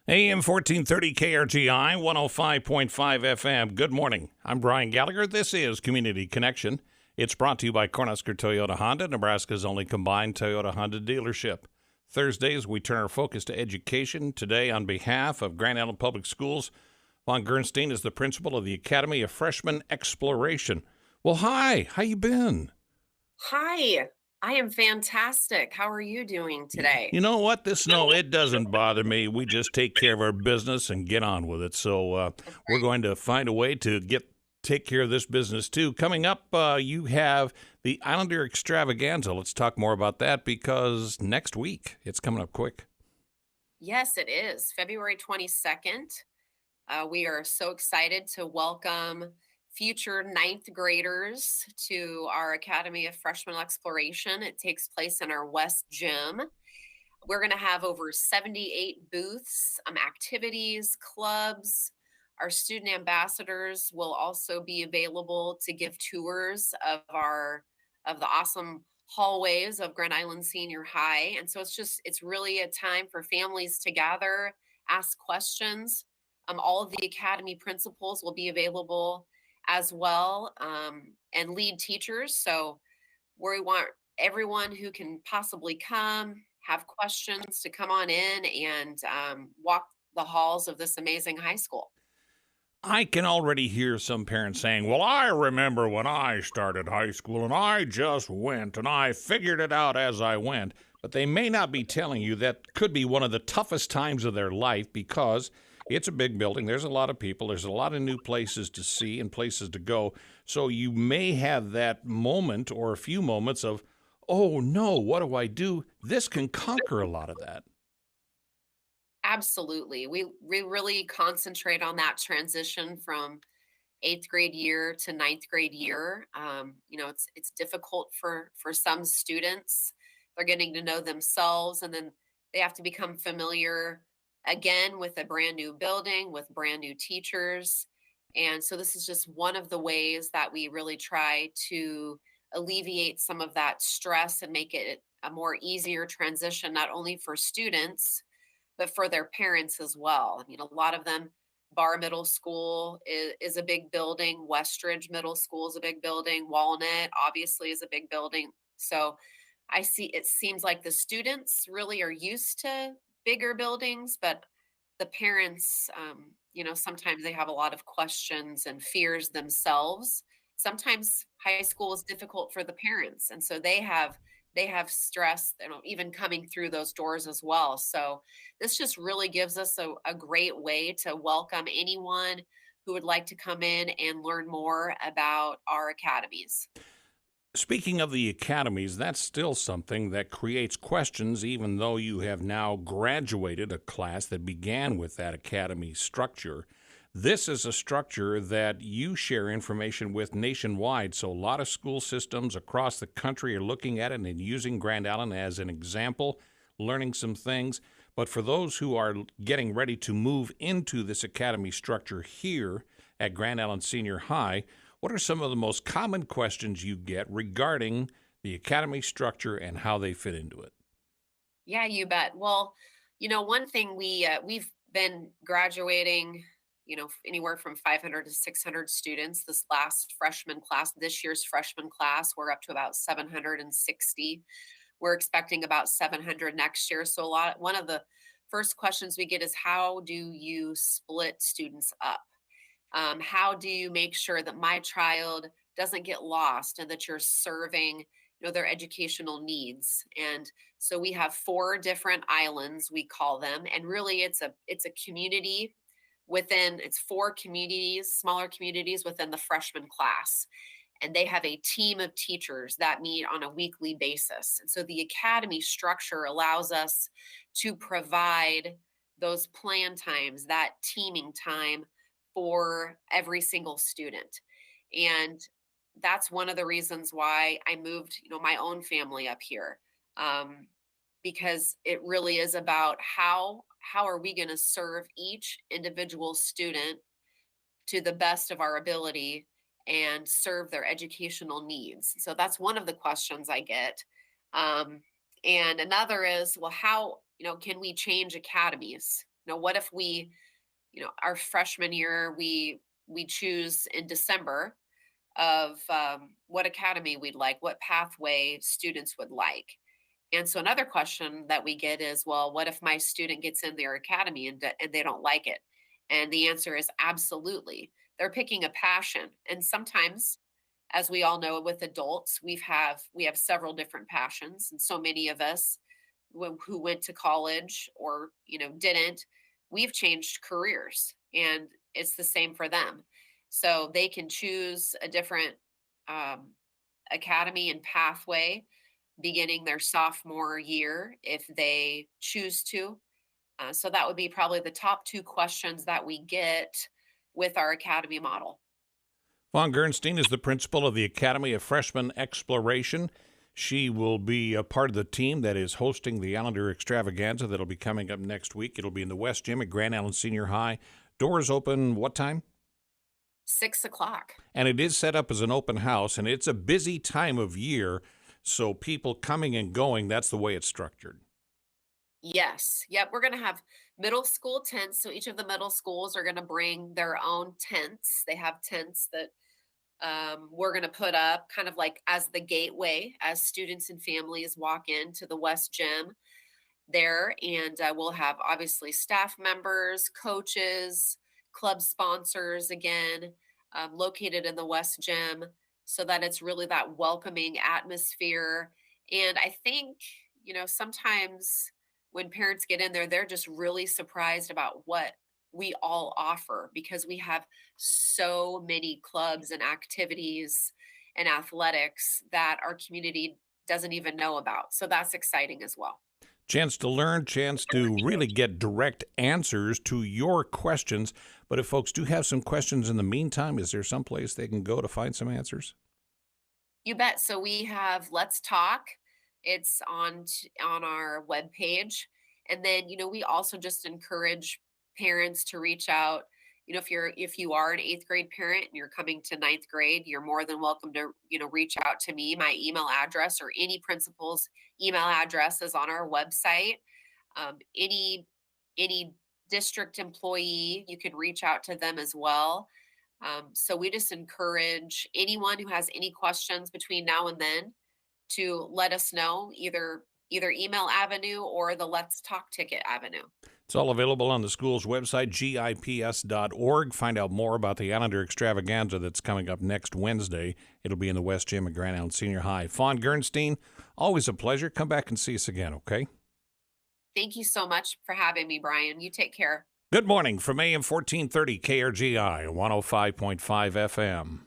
AM 1430 KRGI 105.5 FM. Good morning. I'm Brian Gallagher. This is Community Connection. It's brought to you by Cornhusker Toyota Honda, Nebraska's only combined Toyota Honda dealership. Thursdays, we turn our focus to education. Today, on behalf of Grand Island Public Schools, Fawn Gernstein is the principal of the Academy of Freshman Exploration. Well, hi. How you been? Hi. I am fantastic. How are you doing today? You know what? This snow, it doesn't bother me. We just take care of our business and get on with it. So we're going to find a way to take care of this business, too. Coming up, you have the Islander Extravaganza. Let's talk more about that because next week, it's coming up quick. Yes, it is. February 22nd. We are so excited to welcome future ninth graders to our Academy of Freshman Exploration. It takes place in our West Gym. We're going to have over 78 booths, activities, clubs. Our student ambassadors will also be available to give tours of the awesome hallways of Grand Island Senior High. And so it's really a time for families to gather, ask questions. All of the Academy principals will be available as well, and lead teachers. So we want everyone who can possibly come, have questions, to come on in and walk the halls of this amazing high school. I can already hear some parents saying, well, I remember when I started high school and I just went and I figured it out as I went. But they may not be telling you that could be one of the toughest times of their life because it's a big building. There's a lot of people. There's a lot of new places to see and places to go. So you may have that moment or a few moments of, oh, no, what do I do? This can conquer a lot of that. Absolutely. We really concentrate on that transition from 8th grade year to 9th grade year. It's difficult for some students. They're getting to know themselves, and then they have to become familiar again with a brand new building, with brand new teachers. And so this is just one of the ways that we really try to alleviate some of that stress and make it a more easier transition, not only for students, but for their parents as well. I mean, a lot of them, Barr Middle School is a big building. Westridge Middle School is a big building. Walnut obviously is a big building. So it seems like the students really are used to bigger buildings, but the parents, sometimes they have a lot of questions and fears themselves. Sometimes high school is difficult for the parents, and so they have stress, even coming through those doors as well. So this just really gives us a great way to welcome anyone who would like to come in and learn more about our academies. Speaking of the academies, that's still something that creates questions, even though you have now graduated a class that began with that academy structure. This is a structure that you share information with nationwide, so a lot of school systems across the country are looking at it and using Grand Island as an example, learning some things. But for those who are getting ready to move into this academy structure here at Grand Island Senior High, what are some of the most common questions you get regarding the academy structure and how they fit into it? Yeah, you bet. Well, one thing we've been graduating, anywhere from 500 to 600 students this last freshman class. This year's freshman class, we're up to about 760. We're expecting about 700 next year. So one of the first questions we get is, how do you split students up? How do you make sure that my child doesn't get lost and that you're serving, their educational needs? And so we have 4 different islands, we call them, and really it's a community it's 4 communities, smaller communities within the freshman class. And they have a team of teachers that meet on a weekly basis. And so the academy structure allows us to provide those plan times, that teaming time for every single student. And that's one of the reasons why I moved, my own family up here, because it really is about how are we going to serve each individual student to the best of our ability and serve their educational needs. So that's one of the questions I get. And another is, well, how, can we change academies? What if we, our freshman year, we choose in December of what academy we'd like, what pathway students would like. And so another question that we get is, well, what if my student gets in their academy and they don't like it? And the answer is absolutely. They're picking a passion. And sometimes, as we all know, with adults, we have several different passions. And so many of us who went to college or, didn't, we've changed careers, and it's the same for them. So they can choose a different academy and pathway beginning their sophomore year if they choose to. So that would be probably the top two questions that we get with our academy model. Fawn Gernstein is the principal of the Academy of Freshman Exploration. She will be a part of the team that is hosting the Allender Extravaganza that'll be coming up next week. It'll be in the West Gym at Grand Island Senior High. Doors open what time? 6 o'clock. And it is set up as an open house, and it's a busy time of year, so people coming and going, that's the way it's structured. Yes. Yep. We're going to have middle school tents. So each of the middle schools are going to bring their own tents. They have tents that we're going to put up kind of like as the gateway as students and families walk into the West Gym there. And we'll have obviously staff members, coaches, club sponsors, again, located in the West Gym, so that it's really that welcoming atmosphere. And I think, sometimes when parents get in there, they're just really surprised about what we all offer, because we have so many clubs and activities and athletics that our community doesn't even know about. So that's exciting as well. Chance to learn, chance to really get direct answers to your questions. But if folks do have some questions in the meantime, is there some place they can go to find some answers? You bet. So we have Let's Talk. It's on our webpage. And then, we also just encourage parents to reach out. If you are an 8th grade parent and you're coming to 9th grade, you're more than welcome to, reach out to me. My email address or any principal's email address is on our website. Any district employee, you can reach out to them as well. So we just encourage anyone who has any questions between now and then to let us know, either email avenue or the Let's Talk ticket avenue. It's all available on the school's website, gips.org. Find out more about the Allender Extravaganza that's coming up next Wednesday. It'll be in the West Gym at Grand Island Senior High. Fawn Gernstein, always a pleasure. Come back and see us again, okay? Thank you so much for having me, Brian. You take care. Good morning from AM 1430 KRGI 105.5 FM.